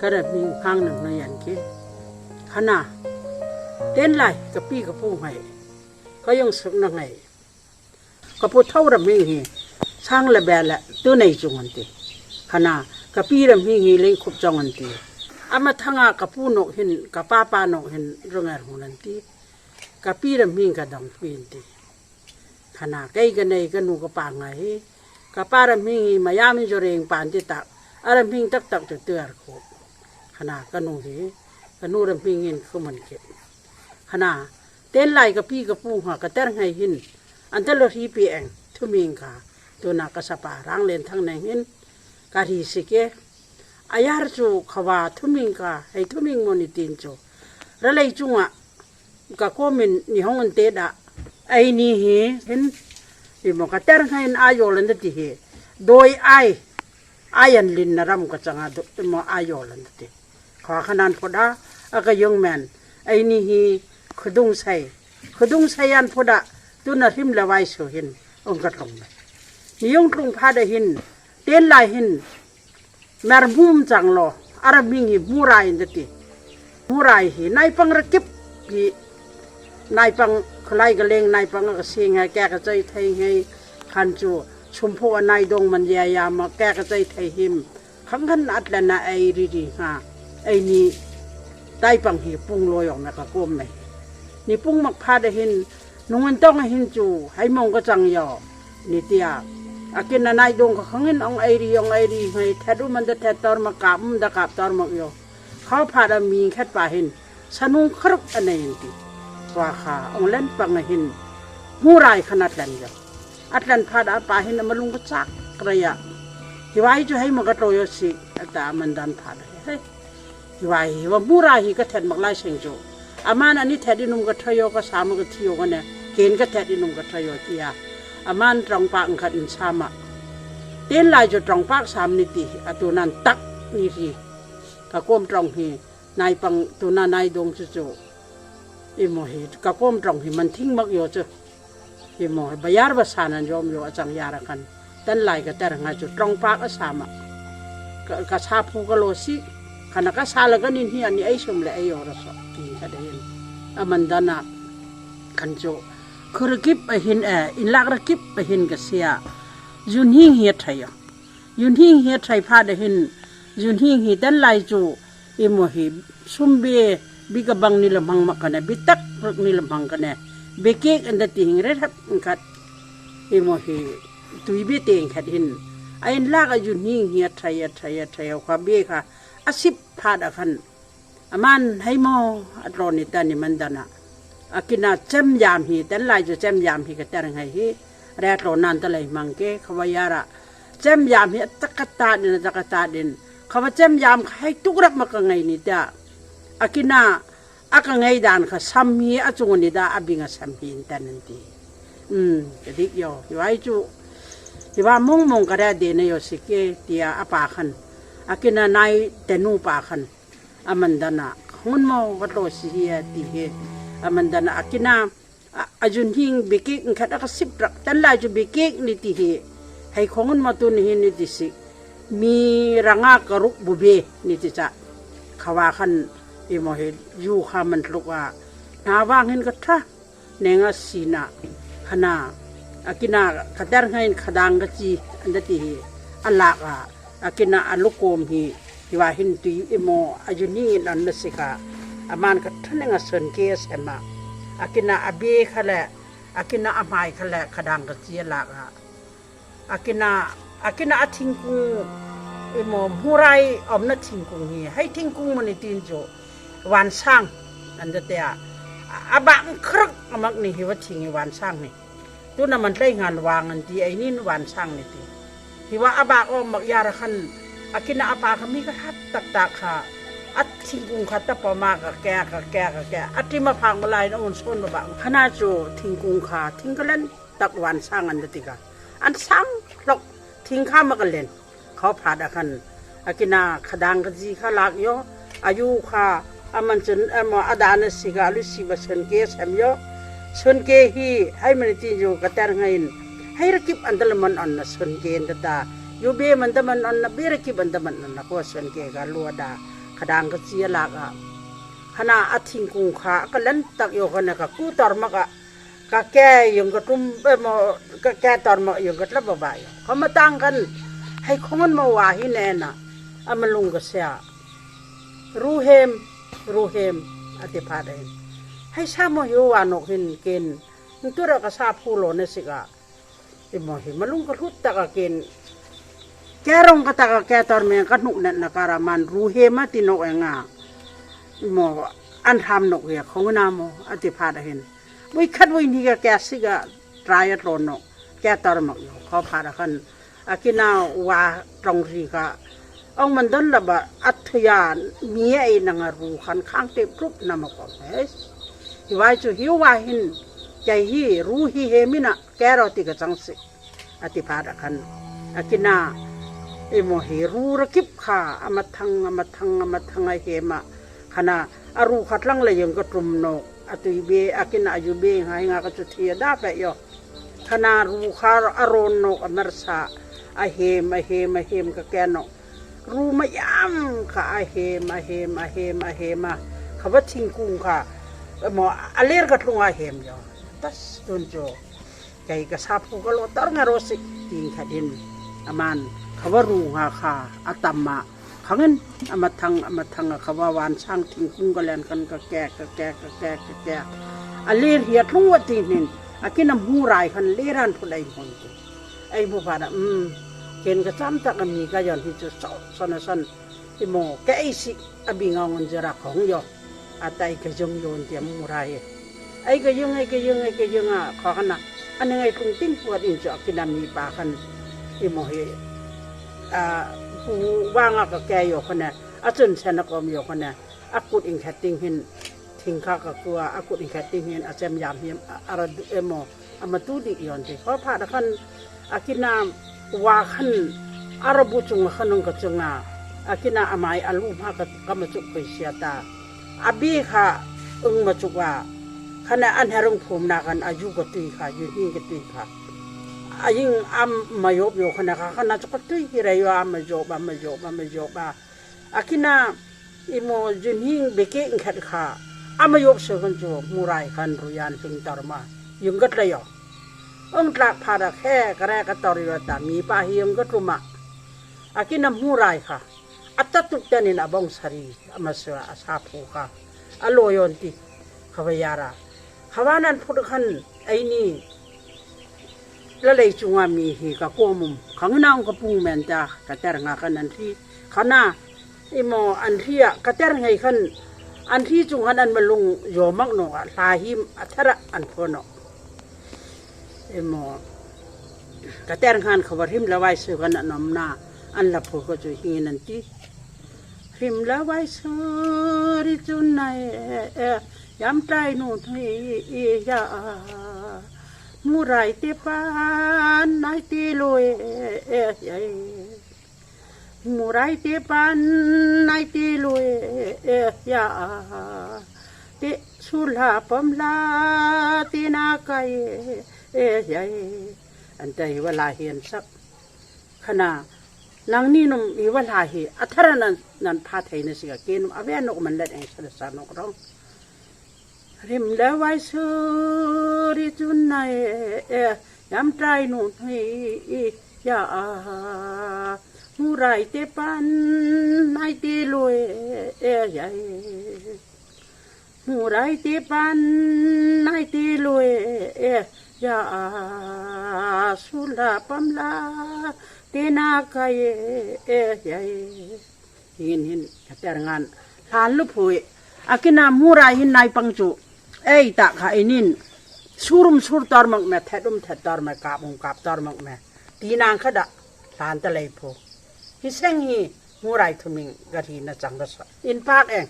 ก็ได้มีข้างหนึ่งในยันกี้ขณะเต้นไหลกับพี่กับผู้ให้ก็ยังสุกนังไงก็พูดเท่าระมิงฮีช่างละแบละตัวในจงอันตีขณะกับพี่ระมิงฮีเล่นขุบจงอันตีอามาทั้งกับผู้นกเห็นกับป้านกเห็นเรื่องอะไรของนันตีกับพี่ระมิงกับดองพีนตีขณะใกล้กันในกันนูกับป่าไงกับป้าระมิงฮีมายามิจเรงป่านที่ตักอารมิงตักจะเตือนขบขณะกันนูฮีกันนูระมิงเงินเขามันเก็บขณะเต้นไหลกับพี่กับผู้หากระแตงให้หินอันเตลอรีเปียงทุมิงค่ะตัวนักสปาร่างเลนทั้งในหินการีสิเกอายาร์จูขวาทุมิงค่ะให้ทุมิงมนิตินจูระเลยจุงอ่ะก็โคมินนิฮงอันเตดะไอ้นี่เห็นอีโมกระแตงให้อายอลันติเฮโดยอายันลินนารำก็จังอาดุมออายอลันติขอขนาดพอดาอากยงแมนไอ้นี่เฮขดุงใส่ยันพอดาตัวนั้นหิมละไว้โซหินองกระทงนิยงตรงพาดหินเต้นลายหินแมรมุมจังโลอารมิงหิมูไรน์ติมูไรหินายปังระกิบหินายปังคลายกระเลงนายปังกระเสียงให้แกกระใจไทยให้ขันจูชมพูนายดงมันยายามาแกกระใจไทยหิมขังขันอัดแล้วนะไอรีฮะไอนี่ได้ปังหิปุงลอยออกมากระโกมไหมนี่ปุงมักพาดหินนุ่งต้องหินจูให้มองก็จังยอนี่เตียอากินนายดงก็ขังเงินองไอรีให้แทดูมันจะแทตอร์มากาบมันจะกาบตอร์มากยอเขาพาดมีแค่ป่าหินสนุกครุกอันนี้ติว่าขาองเล่นปังหินหูไรขนาดนั้นยออัดลันพาดป่าหินมาลุงก็จักกระยะที่ว่าจะให้มันก็โตยสิแต่มันดันพาดเฮ้ยที่ว่าหูไรก็แทนมักไล่เชิงจูอามันอันนี้แท้ดินุ่มกระทยก็สามกระทิวกันเนี่ยเกณฑ์ก็แท้ดินุ่มกระทยที่อามันตรองปากขัดอินสามะเต้นลายจะตรองปากสามนิติตัวนั้นตักนี่สิกะก้มตรองฮีนายปังตัวนั้นนายดงจู่อิโมหิกะก้มตรองฮีมันทิ้งมักโยจ้ะอิโมหิบยาร์บสานันยอมโยอาจังยาระกันเต้นลายก็แต่ละงานจุดตรองปากสามะกะชาพูกะโลสิขณะก็ซาลก็นินฮีอันนี้ไอชมเลยไอโยระสกีก็ได้เห็นมันดานะขันโจคือระกิบไปเห็นอินลักระกิบไปเห็นกเสียยุนหิงเฮียไทยยุนหิงเฮียไทยพาได้เห็นยุนหิงเฮียดันไลจูอิโมหิซุมเบบิกบังนิลมังมักกันบิตักรักนิลมังกันเบเกกอันดัดหิงเรทับขัดอิโมหิตุยเบเตงขัดเห็นไอ้ลักยุนหิงเฮียไทยความเบค่ะอาศิบพาดกันอามันให้โมอัตรอนิตานิมันดานะอากินาเจมยามฮีแต่ลายจะเจมยามฮีก็แต่ยังไงฮีแรกโรนันตะเลยมังเกขวายาระเจมยามฮีตะกตาดินขวาเจมยามให้ทุกรับมากังไงนี่เด้ออากินาอากังไงดานข้าสัมฮีอาจุงนี่เด้ออาบิงาสัมฮีแต่นั่นทีจะดิกโยที่ว่าจูที่ว่ามงก็ได้เดนโยสิเกที่อาปาขันอากินานายเตนูปาขันอามันดานะหุ่นโมวัตโตสิเฮียตีเฮอามันดานะอากินาอาจุนหิงเบกกขัดอักสิบรักแต่ลายจูเบกกนิติเฮให้ของหุ่นมาตุนเฮนิติสิมีรังากรุกบุเบนิติจะขวาขันอิโมเฮยูขามันลุกว่านาว่างเห็นก็ท่าเนงสีนาขนาอากินาขัดแต่งให้ขดังกจีอันดัติเฮอัลลักอากินาอัลลุโกมฮีที่ว่าหินตุยอิโมอายุนี่นันนสิกาอามันก็ท่านงาสนเกสเอมาอากินาอาเบขแหละอากินาอาไมขแหละขดังกจีลักอากินาอาทิงกุงอิโมมูไรอมนัดทิงกุงฮีให้ทิงกุงมันตินโจวันช่างอันเดียอาบังครึกอามักนี่ฮิวทิงวันช่างนี่ตัวนั้นมันได้งานวางอันที่ไอ้นี่วันช่างนี่ทีฮิว่าอาบักอมักยาระคันอากินาอาปาขมีก็ฮัตตักค่ะอัดทิ้งกุงขัดตะปมากะแกอัดที่มาพังมาลายน้ำมันส้นมาบังขนาดโจทิ้งกุงขาทิ้งก็เล่นตักวันสร้างอันเดียอันซ้ำหลอกทิ้งข้ามมากันเล่นเขาผ่าดกันอากินาขดังกจีขาลักโยอายุค่ะอามันจนมาอาดานสิกาลุสิบเซนเกสเอ็มโยเซนเกฮีให้มันติโยกระแตงเงินให้รักิบอันตรมันอันนั้นเซนเกนตายูเบมันตมันอันนั้นเบรักิบอันตมันอันนั้นก็เซนเกกาลัวดา ขดางก็เสียหลักอ่ะขณะอาทิงกุงขาก็เล่นตักโยกันนะก็กู้ตอร์มกะก็แก่ยังก็ตุ้มมก็แก่ตอร์มกยังก็ระบายเขามาตั้งกันให้คนมันมาว่าให้แน่น่ะมันลุงก็เสียรู้เฮมอธิพาดเองให้ชาโมหิวานกหินเกณฑ์นึกตัวเราก็ทราบผู้หลอนสิกะไอ้โมหิมันลุงก็ทุตตะกะเกณฑ์แกรงก็ตะกะแกตอร์เมก็นุกเน็ตนักการมันรู้เฮมาตินกเองอ่ะโมอันทำนกเหี่ยของน้ำโมอธิพาดเห็นวิคัดวินี่ก็แกสิกะตรายตรนกแกตอร์มกอยู่เขาพาดกันอากินาว่าตรงสิกะองมันดันละบะอัธยานมีไอ้นางรูขันข้างเต็มรูปนามก็เฮ้ยที่ว่าจะหิวว่าหินใจฮีรู้ฮีเฮมินะแกเราติกจังสิอธิพาดกันอากินาไอ้โมหิรู้ระกิบขาอมทังไอเฮมะขณะอารูขัดลังเลยยังก็ตรุมนกอตุยเบอากินาอยู่เบงหายงาก็จุดเทียดาไปย่อขณะรูขาอารอนนกอเมรสาไอเฮมก็แกนกรู้มายำค่ะอาเฮมาเขาว่าทิ้งกุ้งค่ะหมออเลร์ก็ทุ่งอาเฮมย่อตัสตุนโจใจก็ซาพูก็โลตร์งารสิทิ้งขัดินอามันเขาว่ารู้ค่ะอาตมมาขังเงินอามาทังเขาว่าวานช่างทิ้งกุ้งก็แลนกันก็แก่อเลร์เหียทุ่งวัดทิ้งนินอากินน้ำหูไรคันเลรันผู้ใดคนไอ้ผู้ผ่านเห็นก็จำตะกันมีก็ย้อนที่จะสันที่โมแกไอสิอบิงเอาเงินจะรักของยออาตัยก็ยงโยนเตียมมูไรไอ้ก็ยังอ่ะขอขนาดอันยังไงตรงติ้งปวดอินจะกินน้ำมีปากันที่โมเฮผู้ว่างก็แกอยู่คนน่ะอาจนชนะก็มีอยู่คนน่ะอากุดอิงแคตติ้งเห็นทิ้งข้าก็กลัวอากุดอิงแคตติ้งเห็นอาจจะยามเห็นอะไรโมอามาตู้ดิย้อนที่เขาพาดกันอากินน้ำว่าขันอาราบุจุงขันงกจุงอากินาอามายอาลูมาก็มาจุกไปเสียตาอาบีค่ะมาจุกว่าขณะอันเฮรงภูมินากันอายุก็ตีค่ะอยู่นี่ก็ตีค่ะอายิ่งมายบอยู่ขณะขณะจุกตีฮิไรอยู่มายบอากินาอิโมจุนหิงเบกเองขัดค่ะมายบเสกันจูมูไรขันรุยานพิงตารมายุงกัดเลยอ่ะองค์ตรักพาดแค่กระแรกตอริวตามีปาหิยงก็ตุมาอากินมูไรค่ะอัตตุกเตนินอบงสรีอมาสระอาสาภูค่ะอโลยอนติขวายาระขวานันพุทธคันไอ้นี่ละเลยจุงามีฮีกับโกมุมขังนางกับปุงเมนตากระเตรงากันอันที่ขณะอิโมอันที่กระเตรงไงขันอันที่จุงขันอันมาลงโยมักโนลาหิมอัทระอันพโนโมกระเตงขันเขาว่าริมละไว้สือกันนำนาอันละพูก็จะหินันทีริมละไว้สือริจุนไนยามใจนู่นที่ยามูไรตีปานนายตีลอยมูไรตีปานนายตีลอยยาติสุลาปมลาตีนาไกอันใจว่าลาเห็นสักขณะนางนี่นุ่มอีว่าลาเห็นอัทระนั้นพาไทยนสิกเกณฑ์อาเวนกมันเล่นเองสารนกร้องริมแล้วไว้สุริจุนไนยามใจนุ่นให้ยามูไรเตปันไอตีลอยมูไรตีปันไอตีลอยยาสุลาปัมลาเตนาคายหินกระเตรงานลานลุพุยอากินามูไรหินนายปังจุตะขาไอนินสุรตอร์มักแม่เท็ดตอร์มักกาบงกาบตอร์มักแม่ตีนางขดะลานตะเลยพูฮิเซงฮีมูไรทุมิงกะทีน่ะจังกะสะอินปากเอง